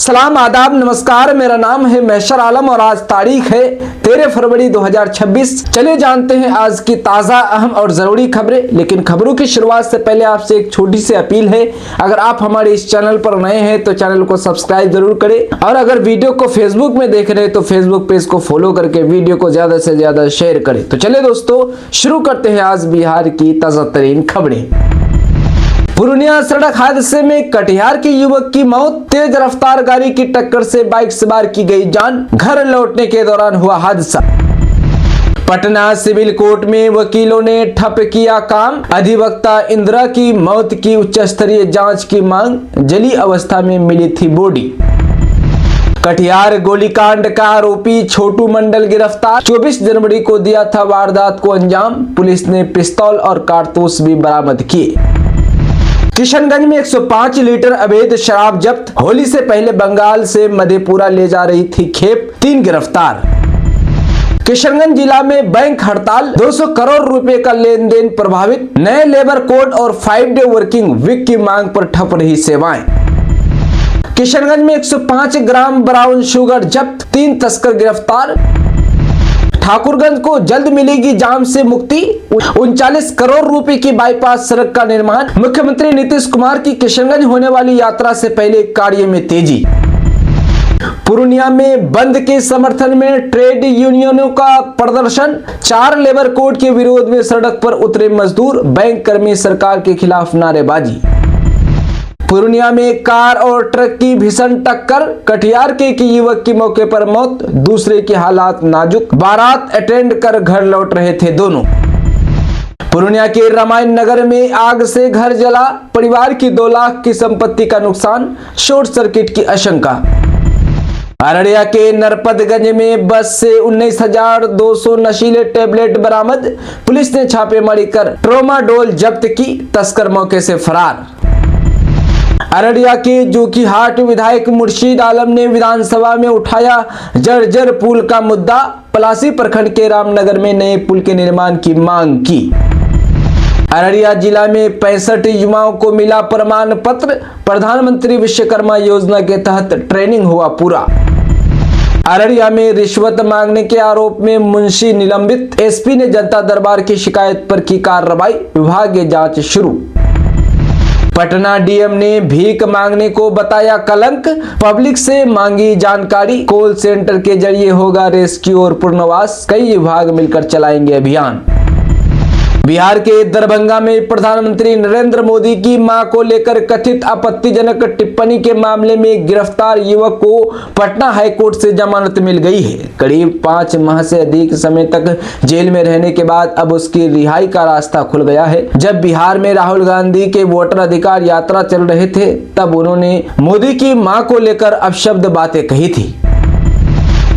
सलाम, आदाब, नमस्कार। मेरा नाम है मैशर आलम और आज तारीख है 13 फरवरी 2026। चलिए जानते हैं आज की ताज़ा, अहम और ज़रूरी खबरें। लेकिन खबरों की शुरुआत से पहले आपसे एक छोटी सी अपील है, अगर आप हमारे इस चैनल पर नए हैं तो चैनल को सब्सक्राइब जरूर करें और अगर वीडियो को फेसबुक में देख रहे हैं तो फेसबुक पेज को फॉलो करके वीडियो को ज़्यादा से ज़्यादा शेयर करें। तो चलिए दोस्तों, शुरू करते हैं आज बिहार की ताज़ा तरीन खबरें। पूर्णिया सड़क हादसे में कटिहार के युवक की मौत, तेज रफ्तार गाड़ी की टक्कर से बाइक सवार की गई जान, घर लौटने के दौरान हुआ हादसा। पटना सिविल कोर्ट में वकीलों ने ठप किया काम, अधिवक्ता इंदिरा की मौत की उच्च स्तरीय जांच की मांग, जली अवस्था में मिली थी बॉडी। कटिहार गोलीकांड का आरोपी छोटू मंडल गिरफ्तार, 24 जनवरी को दिया था वारदात को अंजाम, पुलिस ने पिस्तौल और कारतूस भी बरामद किए। किशनगंज में 105 लीटर अवैध शराब जब्त, होली से पहले बंगाल से मधेपुरा ले जा रही थी खेप, 3 गिरफ्तार। किशनगंज जिला में बैंक हड़ताल, 200 करोड़ रुपए का लेन देन प्रभावित, नए लेबर कोड और 5 डे वर्किंग वीक की मांग पर ठप रही सेवाएं। किशनगंज में 105 ग्राम ब्राउन शुगर जब्त, 3 तस्कर गिरफ्तार। ठाकुरगंज को जल्द मिलेगी जाम से मुक्ति, 39 करोड़ रुपए की बाईपास सड़क का निर्माण, मुख्यमंत्री नीतीश कुमार की किशनगंज होने वाली यात्रा से पहले कार्य में तेजी। पूर्णिया में बंद के समर्थन में ट्रेड यूनियनों का प्रदर्शन, 4 लेबर कोड के विरोध में सड़क पर उतरे मजदूर, बैंक कर्मी सरकार के खिलाफ नारेबाजी। पूर्णिया में कार और ट्रक की भीषण टक्कर, कटिहार के एक युवक की मौके पर मौत, दूसरे के हालात नाजुक, बारात अटेंड कर घर लौट रहे थे दोनों। पूर्णिया के रामायण नगर में आग से घर जला, परिवार की 2 लाख की संपत्ति का नुकसान, शॉर्ट सर्किट की आशंका। अररिया के नरपतगंज में बस से 19,200 नशीले टेबलेट बरामद, पुलिस ने छापेमारी कर ट्रोमाडोल जब्त की, तस्कर मौके से फरार। अररिया के जोकीहाट विधायक मुर्शीद आलम ने विधानसभा में उठाया जर्जर पुल का मुद्दा, पलासी प्रखंड के रामनगर में नए पुल के निर्माण की मांग की। अररिया जिला में 65 युवाओं को मिला प्रमाण पत्र, प्रधानमंत्री विश्वकर्मा योजना के तहत ट्रेनिंग हुआ पूरा। अररिया में रिश्वत मांगने के आरोप में मुंशी निलंबित, एसपी ने जनता दरबार की शिकायत पर की कार्रवाई, विभागीय जांच शुरू। पटना डीएम ने भीख मांगने को बताया कलंक, पब्लिक से मांगी जानकारी, कॉल सेंटर के जरिए होगा रेस्क्यू और पुनर्वास, कई विभाग मिलकर चलाएंगे अभियान। बिहार के दरभंगा में प्रधानमंत्री नरेंद्र मोदी की मां को लेकर कथित आपत्तिजनक टिप्पणी के मामले में गिरफ्तार युवक को पटना हाईकोर्ट से जमानत मिल गई है। करीब 5 माह से अधिक समय तक जेल में रहने के बाद अब उसकी रिहाई का रास्ता खुल गया है। जब बिहार में राहुल गांधी के वोटर अधिकार यात्रा चल रहे थे तब उन्होंने मोदी की मां को लेकर अपशब्द बातें कही थी।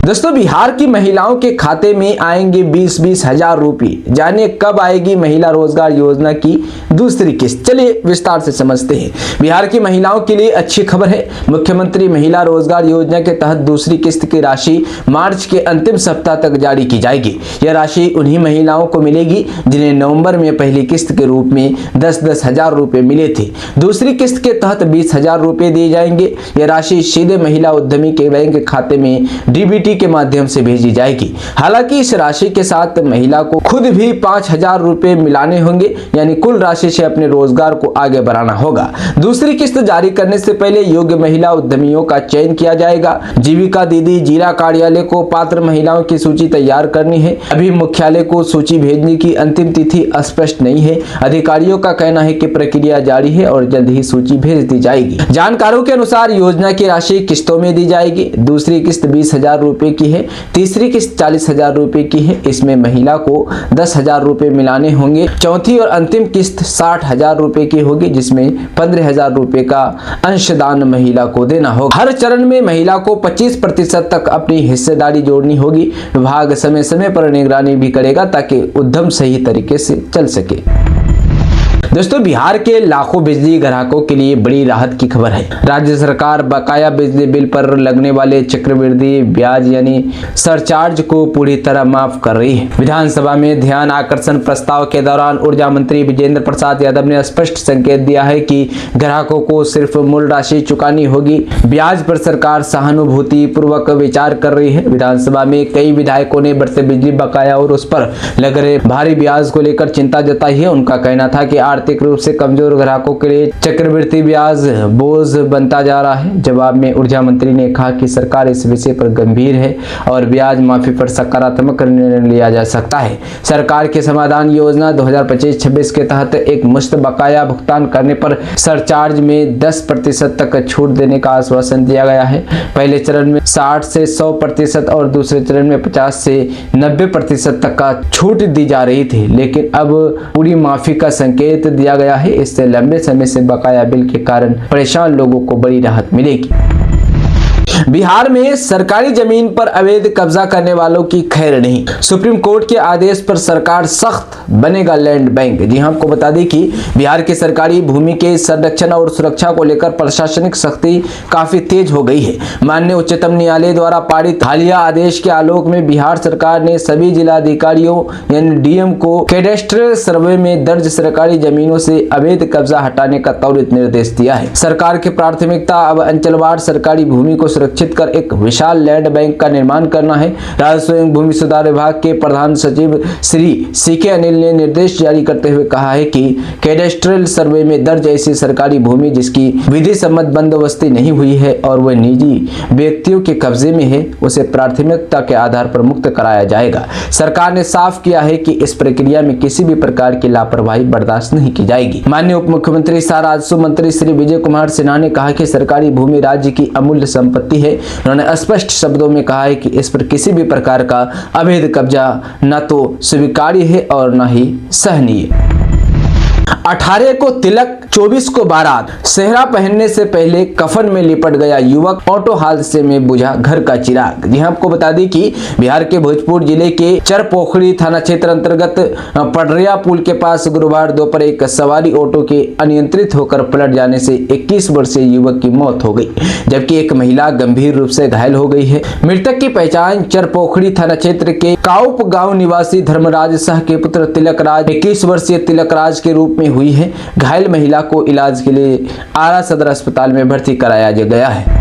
दोस्तों, बिहार की महिलाओं के खाते में आएंगे 20-20 हजार रुपये। जानिए कब आएगी महिला रोजगार योजना की दूसरी किस्त। चलिए विस्तार से समझते हैं। बिहार की महिलाओं के लिए अच्छी खबर है। मुख्यमंत्री महिला रोजगार योजना के तहत दूसरी किस्त की राशि मार्च के अंतिम सप्ताह तक जारी की जाएगी। यह राशि उन्हीं महिलाओं को मिलेगी जिन्हें नवंबर में पहली किस्त के रूप में 10-10 हजार रुपये मिले थे। दूसरी किस्त के तहत 20 हजार रुपये दिए जाएंगे। यह राशि सीधे महिला उद्यमी के बैंक खाते में डीबीटी के माध्यम से भेजी जाएगी। हालांकि इस राशि के साथ महिला को खुद भी 5,000 रुपए मिलाने होंगे, यानी कुल राशि से अपने रोजगार को आगे बढ़ाना होगा। दूसरी किस्त जारी करने से पहले योग्य महिला उद्यमियों का चयन किया जाएगा। जीविका दीदी जिला कार्यालय को पात्र महिलाओं की सूची तैयार करनी है। अभी मुख्यालय को सूची भेजने की अंतिम तिथि स्पष्ट नहीं है। अधिकारियों का कहना है कि प्रक्रिया जारी है और जल्द ही सूची भेज दी जाएगी। जानकारों के अनुसार योजना की राशि किस्तों में दी जाएगी। दूसरी किस्त 20,000 रुपए की है, तीसरी किस्त 40,000 रुपए की है। इसमें महिला को 10,000 रुपए मिलाने होंगे। चौथी और अंतिम किस्त 60,000 रुपए की होगी, जिसमें 15,000 रुपए का अंशदान महिला को देना होगा। हर चरण में महिला को 25% तक अपनी हिस्सेदारी जोड़नी होगी। विभाग समय समय पर निगरानी भी करेगा ताकि उद्यम सही तरीके से चल सके। दोस्तों, बिहार के लाखों बिजली ग्राहकों के लिए बड़ी राहत की खबर है। राज्य सरकार बकाया बिजली बिल पर लगने वाले चक्रवृद्धि ब्याज यानी सरचार्ज को पूरी तरह माफ कर रही है। विधानसभा में ध्यान आकर्षण प्रस्ताव के दौरान ऊर्जा मंत्री विजेंद्र प्रसाद यादव ने स्पष्ट संकेत दिया है कि ग्राहकों को सिर्फ मूल राशि चुकानी होगी। ब्याज पर सरकार सहानुभूति पूर्वक विचार कर रही है। विधानसभा में कई विधायकों ने बढ़ते बिजली बकाया और उस पर लग रहे भारी ब्याज को लेकर चिंता जताई है। उनका कहना था कि आर्थिक रूप से कमजोर ग्राहकों के लिए चक्रवृद्धि ब्याज बोझ बनता जा रहा है। जवाब में ऊर्जा मंत्री ने कहा कि सरकार इस विषय पर गंभीर है और ब्याज माफी पर सकारात्मक निर्णय लिया जा सकता है। सरकार के समाधान योजना 2025-26 के तहत एक मुश्त बकाया भुगतान करने पर सरचार्ज में 10% तक छूट देने का आश्वासन दिया गया है। पहले चरण में 60 से 100% और दूसरे चरण में 50 से 90% तक का छूट दी जा रही थी, लेकिन अब पूरी माफी का संकेत दिया गया है। इससे लंबे समय से बकाया बिल के कारण परेशान लोगों को बड़ी राहत मिलेगी। बिहार में सरकारी जमीन पर अवैध कब्जा करने वालों की खैर नहीं। सुप्रीम कोर्ट के आदेश पर सरकार सख्त, बनेगा लैंड बैंक। जी हां, आपको बता दें कि बिहार की सरकारी भूमि के संरक्षण और सुरक्षा को लेकर प्रशासनिक सख्ती काफी तेज हो गई है। माननीय उच्चतम न्यायालय द्वारा पारित हालिया आदेश के आलोक में बिहार सरकार ने सभी जिलाधिकारियों यानी डीएम को कैडेस्ट्रल सर्वे में दर्ज सरकारी जमीनों से अवैध कब्जा हटाने का त्वरित निर्देश दिया है। सरकार की प्राथमिकता अब अंचलवार सरकारी भूमि को सुरक्षित कर एक विशाल लैंड बैंक का निर्माण करना है। राजस्व एवं भूमि सुधार विभाग के प्रधान सचिव श्री सीके अनिल ने निर्देश जारी करते हुए कहा है कि कैडेस्ट्रल सर्वे में दर्ज ऐसी सरकारी भूमि जिसकी विधि सम्मत बंदोबस्ती नहीं हुई है और वह निजी व्यक्तियों के कब्जे में है, उसे प्राथमिकता के आधार पर मुक्त कराया जाएगा। सरकार ने साफ किया है कि इस प्रक्रिया में किसी भी प्रकार की लापरवाही बर्दाश्त नहीं की जाएगी। माननीय उप मुख्यमंत्री सह राजस्व मंत्री श्री विजय कुमार सिन्हा ने कहा कि सरकारी भूमि राज्य की अमूल्य संपत्ति है। उन्होंने स्पष्ट शब्दों में कहा है कि इस पर किसी भी प्रकार का अवैध कब्जा न तो स्वीकार्य है और न ही सहनीय। 18 को तिलक, 24 को बारात। सेहरा पहनने से पहले कफन में लिपट गया युवक, ऑटो हादसे में बुझा घर का चिराग। जी हां, आपको बता दें कि बिहार के भोजपुर जिले के चरपोखड़ी थाना क्षेत्र अंतर्गत पडरिया पुल के पास गुरुवार दोपहर एक सवारी ऑटो के अनियंत्रित होकर पलट जाने से 21 वर्षीय युवक की मौत हो गई, जबकि एक महिला गंभीर रूप से घायल हो गई है। मृतक की पहचान चरपोखड़ी थाना क्षेत्र के काउप गांव निवासी धर्मराज शाह के पुत्र तिलकराज 21 वर्षीय तिलकराज के रूप में हुई है। घायल महिला को इलाज के लिए आरा सदर अस्पताल में भर्ती कराया गया है।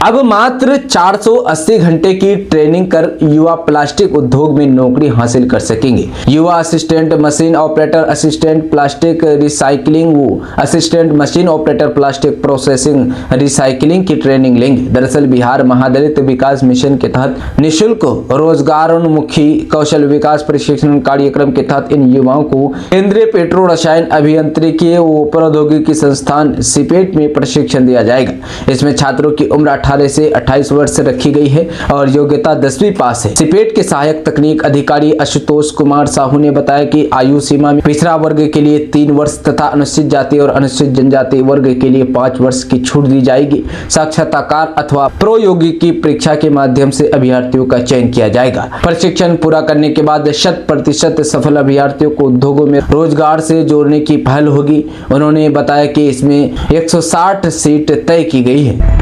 अब मात्र 480 घंटे की ट्रेनिंग कर युवा प्लास्टिक उद्योग में नौकरी हासिल कर सकेंगे। युवा assistant machine operator, assistant plastic recycling व assistant machine operator plastic processing recycling की ट्रेनिंग लेंगे। दरअसल बिहार महादलित विकास मिशन के तहत निःशुल्क रोजगारोन्मुखी कौशल विकास प्रशिक्षण कार्यक्रम के तहत इन युवाओं को केंद्रीय पेट्रो रसायन अभियांत्रिकी व प्रौद्योगिकी संस्थान सिपेट में प्रशिक्षण दिया जाएगा। इसमें छात्रों की उम्र 18 से 28 वर्ष रखी गई है और योग्यता 10वीं पास है। सिपेट के सहायक तकनीक अधिकारी आशुतोष कुमार साहू ने बताया कि आयु सीमा में पिछड़ा वर्ग के लिए 3 वर्ष तथा अनुसूचित जाति और अनुसूचित जनजाति वर्ग के लिए 5 वर्ष की छूट दी जाएगी। साक्षात्कार अथवा प्रौद्योगिकी परीक्षा के माध्यम से अभ्यर्थियों का चयन किया जाएगा। प्रशिक्षण पूरा करने के बाद 100% सफल अभ्यर्थियों को उद्योगों में रोजगार से जोड़ने की पहल होगी। उन्होंने बताया कि इसमें 160 सीट तय की गई है।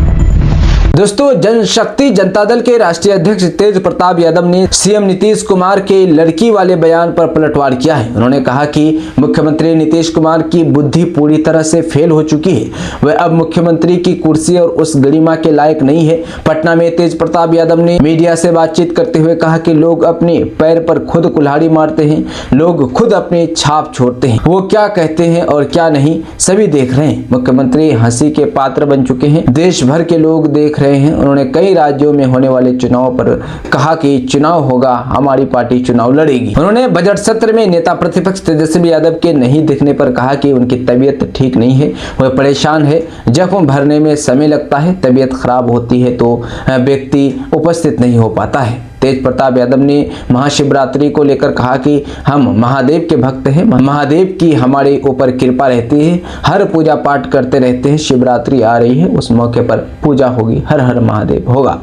दोस्तों, जनशक्ति जनता दल के राष्ट्रीय अध्यक्ष तेज प्रताप यादव ने सीएम नीतीश कुमार के लड़की वाले बयान पर पलटवार किया है। उन्होंने कहा कि मुख्यमंत्री नीतीश कुमार की बुद्धि पूरी तरह से फेल हो चुकी है। वह अब मुख्यमंत्री की कुर्सी और उस गरिमा के लायक नहीं है। पटना में तेज प्रताप यादव ने मीडिया से बातचीत करते हुए कहा कि लोग अपने पैर पर खुद कुल्हाड़ी मारते हैं, लोग खुद अपनी छाप छोड़ते हैं। वो क्या कहते हैं और क्या नहीं सभी देख रहे हैं। मुख्यमंत्री हंसी के पात्र बन चुके हैं, देश भर के लोग देख रहे हैं। उन्होंने कई राज्यों में होने वाले चुनाव पर कहा कि चुनाव होगा, हमारी पार्टी चुनाव लड़ेगी। उन्होंने बजट सत्र में नेता प्रतिपक्ष तेजस्वी यादव के नहीं दिखने पर कहा कि उनकी तबीयत ठीक नहीं है, वह परेशान है। जख्म भरने में समय लगता है, तबीयत खराब होती है तो व्यक्ति उपस्थित नहीं हो पाता है। तेज प्रताप यादव ने महाशिवरात्रि को लेकर कहा कि हम महादेव के भक्त हैं, महादेव की हमारे ऊपर कृपा रहती है, हर पूजा पाठ करते रहते हैं। शिवरात्रि आ रही है, उस मौके पर पूजा होगी, हर हर महादेव होगा।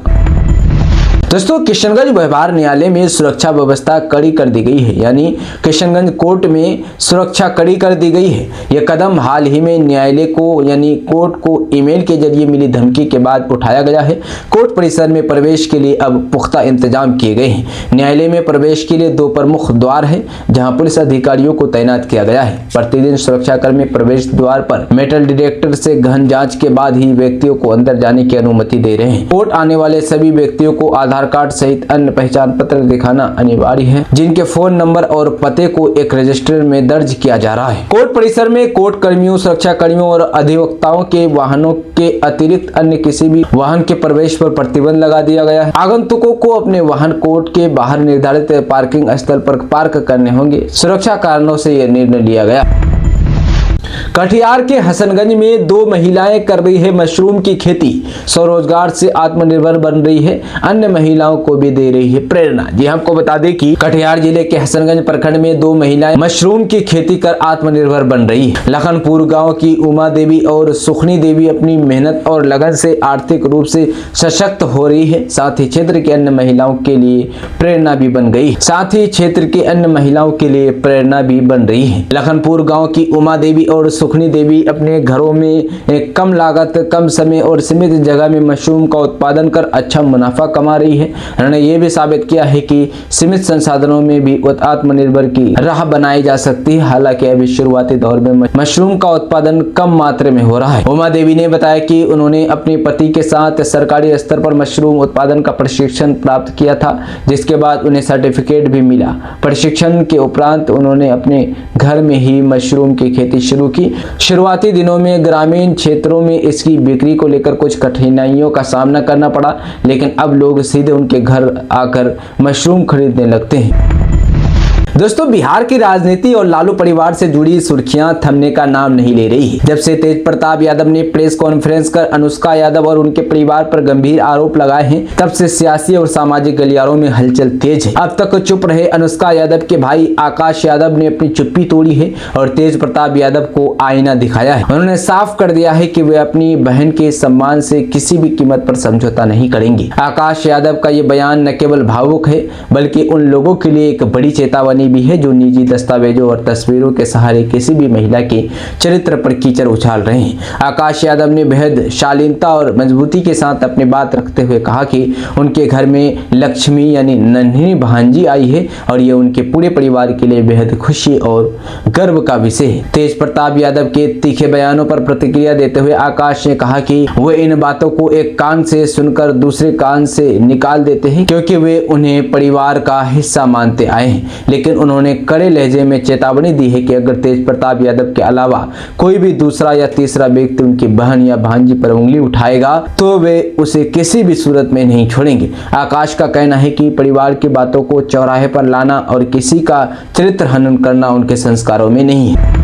दोस्तों, किशनगंज व्यवहार न्यायालय में सुरक्षा व्यवस्था कड़ी कर दी गई है, यानी किशनगंज कोर्ट में सुरक्षा कड़ी कर दी गई है। यह कदम हाल ही में न्यायालय को यानी कोर्ट को ईमेल के जरिए मिली धमकी के बाद उठाया गया है। कोर्ट परिसर में प्रवेश के लिए अब पुख्ता इंतजाम किए गए हैं। न्यायालय में प्रवेश के लिए 2 प्रमुख द्वार है, जहां पुलिस अधिकारियों को तैनात किया गया है। प्रतिदिन सुरक्षाकर्मी प्रवेश द्वार पर मेटल डिटेक्टर से गहन जांच के बाद ही व्यक्तियों को अंदर जाने की अनुमति दे रहे हैं। कोर्ट आने वाले सभी व्यक्तियों को आधार कार्ड सहित अन्य पहचान पत्र दिखाना अनिवार्य है, जिनके फोन नंबर और पते को एक रजिस्टर में दर्ज किया जा रहा है। कोर्ट परिसर में कोर्ट कर्मियों, सुरक्षा कर्मियों और अधिवक्ताओं के वाहनों के अतिरिक्त अन्य किसी भी वाहन के प्रवेश पर प्रतिबंध लगा दिया गया है। आगंतुकों को अपने वाहन कोर्ट के बाहर निर्धारित पार्किंग स्थल पर पार्क करने होंगे। सुरक्षा कारणों से यह निर्णय लिया गया। कटिहार के हसनगंज में 2 महिलाएं कर रही है मशरूम की खेती। स्वरोजगार से आत्मनिर्भर बन रही है, अन्य महिलाओं को भी दे रही है प्रेरणा। जी आपको बता दें कि कटिहार जिले के हसनगंज प्रखंड में 2 महिलाएं मशरूम की खेती कर आत्मनिर्भर बन रही है। लखनपुर गांव की उमा देवी और सुखनी देवी अपनी मेहनत और लगन से आर्थिक रूप से सशक्त हो रही है। साथ ही क्षेत्र के अन्य महिलाओं के लिए प्रेरणा भी बन रही है। लखनपुर गाँव की उमा देवी और सुखनी देवी अपने घरों में कम लागत, कम समय और सीमित जगह में मशरूम का उत्पादन कर अच्छा मुनाफा कमा रही है। उन्होंने ये भी साबित किया है कि सीमित संसाधनों में भी आत्मनिर्भर की राह बनाई जा सकती है। हालांकि अभी शुरुआती दौर में मशरूम का उत्पादन कम मात्रा में हो रहा है। उमा देवी ने बताया कि उन्होंने अपने पति के साथ सरकारी स्तर पर मशरूम उत्पादन का प्रशिक्षण प्राप्त किया था, जिसके बाद उन्हें सर्टिफिकेट भी मिला। प्रशिक्षण के उपरांत उन्होंने अपने घर में ही मशरूम की खेती शुरू की। शुरुआती दिनों में ग्रामीण क्षेत्रों में इसकी बिक्री को लेकर कुछ कठिनाइयों का सामना करना पड़ा, लेकिन अब लोग सीधे उनके घर आकर मशरूम खरीदने लगते हैं। दोस्तों, बिहार की राजनीति और लालू परिवार से जुड़ी सुर्खियां थमने का नाम नहीं ले रही है। जब से तेज प्रताप यादव ने प्रेस कॉन्फ्रेंस कर अनुष्का यादव और उनके परिवार पर गंभीर आरोप लगाए हैं, तब से सियासी और सामाजिक गलियारों में हलचल तेज है। अब तक चुप रहे अनुष्का यादव के भाई आकाश यादव ने अपनी चुप्पी तोड़ी है और तेज प्रताप यादव को आईना दिखाया है। उन्होंने साफ कर दिया है कि वे अपनी बहन के सम्मान से किसी भी कीमत पर समझौता नहीं करेंगे। आकाश यादव का ये बयान न केवल भावुक है, बल्कि उन लोगों के लिए एक बड़ी चेतावनी भी है जो निजी दस्तावेजों और तस्वीरों के सहारे किसी भी महिला के चरित्र पर कीचड़ उछाल रहे हैं। आकाश यादव ने बेहद शालीनता और मजबूती के साथ अपनी बात रखते हुए कहा कि उनके घर में लक्ष्मी यानी नन्ही भांजी आई है और ये उनके पूरे परिवार के लिए बेहद खुशी और गर्व का विषय है। तेज प्रताप यादव के तीखे बयानों पर प्रतिक्रिया देते हुए आकाश ने कहा कि वे इन बातों को एक कान से सुनकर दूसरे कान से निकाल देते हैं, क्योंकि वे उन्हें परिवार का हिस्सा मानते आए हैं। लेकिन उन्होंने कड़े लहजे में चेतावनी दी है कि अगर तेज प्रताप यादव के अलावा कोई भी दूसरा या तीसरा व्यक्ति उनकी बहन या भांजी पर उंगली उठाएगा तो वे उसे किसी भी सूरत में नहीं छोड़ेंगे। आकाश का कहना है कि परिवार की बातों को चौराहे पर लाना और किसी का चरित्र हनन करना उनके संस्कारों में नहीं है।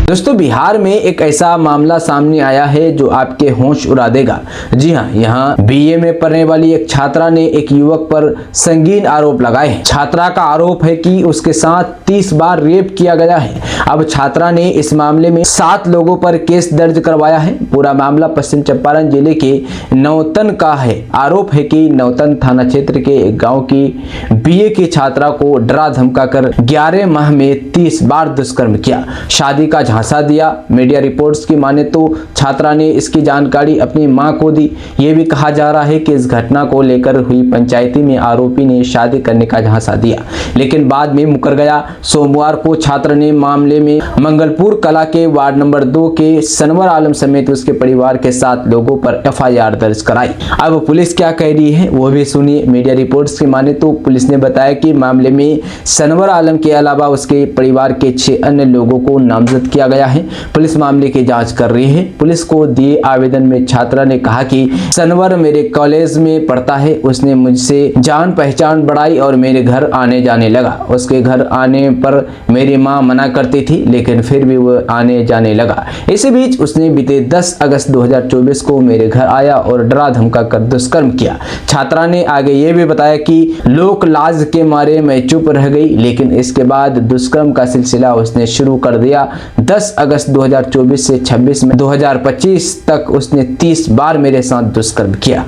दोस्तों, बिहार में एक ऐसा मामला सामने आया है जो आपके होश उड़ा देगा। जी हाँ, यहाँ बीए में पढ़ने वाली एक छात्रा ने एक युवक पर संगीन आरोप लगाए हैं। छात्रा का आरोप है कि उसके साथ 30 बार रेप किया गया है। अब छात्रा ने इस मामले में 7 लोगों पर केस दर्ज करवाया है। पूरा मामला पश्चिम चंपारण जिले के नौतन का है। आरोप है कि नौतन थाना क्षेत्र के एक गाँव की बीए की छात्रा को डरा धमका कर 11 माह में 30 बार दुष्कर्म किया, शादी का झांसा दिया। मीडिया रिपोर्ट्स की माने तो छात्रा ने इसकी जानकारी अपनी मां को दी। ये भी कहा जा रहा है कि इस घटना को लेकर हुई पंचायती में आरोपी ने शादी करने का झांसा दिया, लेकिन बाद में मुकर गया। सोमवार को छात्र ने मामले में मंगलपुर कला के वार्ड नंबर 2 के सनवर आलम समेत उसके परिवार के 7 लोगों पर FIR दर्ज कराई। अब पुलिस क्या कह रही है वो भी सुनिए। मीडिया रिपोर्ट्स की माने तो पुलिस ने बताया कि मामले में सनवर आलम के अलावा उसके परिवार के 6 अन्य लोगों को नामजद किया गया है। पुलिस मामले की जांच कर रही है। पुलिस को दिए आवेदन में छात्रा ने कहा कि सनवर मेरे कॉलेज में पढ़ता है, उसने मुझसे जान पहचान बढ़ाई और मेरे घर आने जाने लगा। उसके घर आने पर मेरी मां मना करती थी, लेकिन फिर भी वो आने जाने लगा। इसी बीच उसने बीते 10 अगस्त 2024 को मेरे घर आया और डरा धमका कर दुष्कर्म किया। छात्रा ने आगे ये भी बताया कि लोक लाज के मारे मैं चुप रह गई, लेकिन इसके बाद दुष्कर्म का सिलसिला उसने शुरू कर दिया। 10 अगस्त 2024 से 26 में 2025 तक उसने 30 बार मेरे साथ दुष्कर्म किया।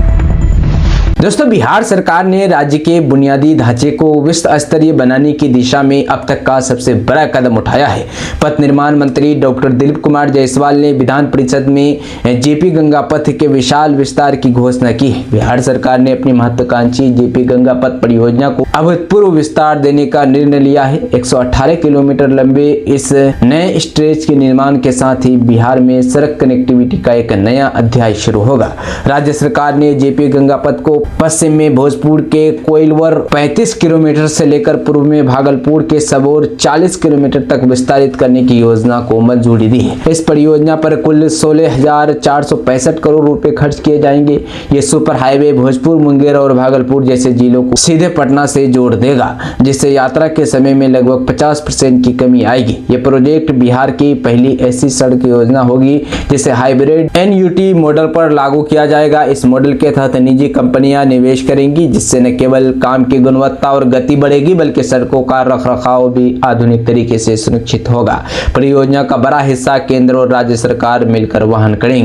दोस्तों, बिहार सरकार ने राज्य के बुनियादी ढांचे को विश्व स्तरीय बनाने की दिशा में अब तक का सबसे बड़ा कदम उठाया है। पथ निर्माण मंत्री डॉक्टर दिलीप कुमार जायसवाल ने विधान परिषद में जेपी गंगा पथ के विशाल विस्तार की घोषणा की है। बिहार सरकार ने अपनी महत्वाकांक्षी जेपी गंगा पथ परियोजना को अभूतपूर्व विस्तार देने का निर्णय लिया है। 118 किलोमीटर लंबे इस नए स्ट्रेच के निर्माण के साथ ही बिहार में सड़क कनेक्टिविटी का एक नया अध्याय शुरू होगा। राज्य सरकार ने जेपी गंगा पथ को पश्चिम में भोजपुर के कोइलवर 35 किलोमीटर से लेकर पूर्व में भागलपुर के सबौर 40 किलोमीटर तक विस्तारित करने की योजना को मंजूरी दी है। इस परियोजना पर कुल 16,465 करोड़ रुपए खर्च किए जाएंगे। ये सुपर हाईवे भोजपुर, मुंगेर और भागलपुर जैसे जिलों को सीधे पटना से जोड़ देगा, जिससे यात्रा के समय में लगभग 50% की कमी आएगी। ये प्रोजेक्ट बिहार की पहली ऐसी सड़क योजना होगी जिसे हाइब्रिड NUT मॉडल पर लागू किया जाएगा। इस मॉडल के तहत निजी कंपनियां निवेश करेंगी, जिससे न केवल काम की गुणवत्ता और गति बढ़ेगी बल्कि सड़कों का रखरखाव भी आधुनिक तरीके से सुनिश्चित होगा। परियोजना का बड़ा हिस्सा केंद्र और राज्य सरकार मिलकर वहन करेंगी।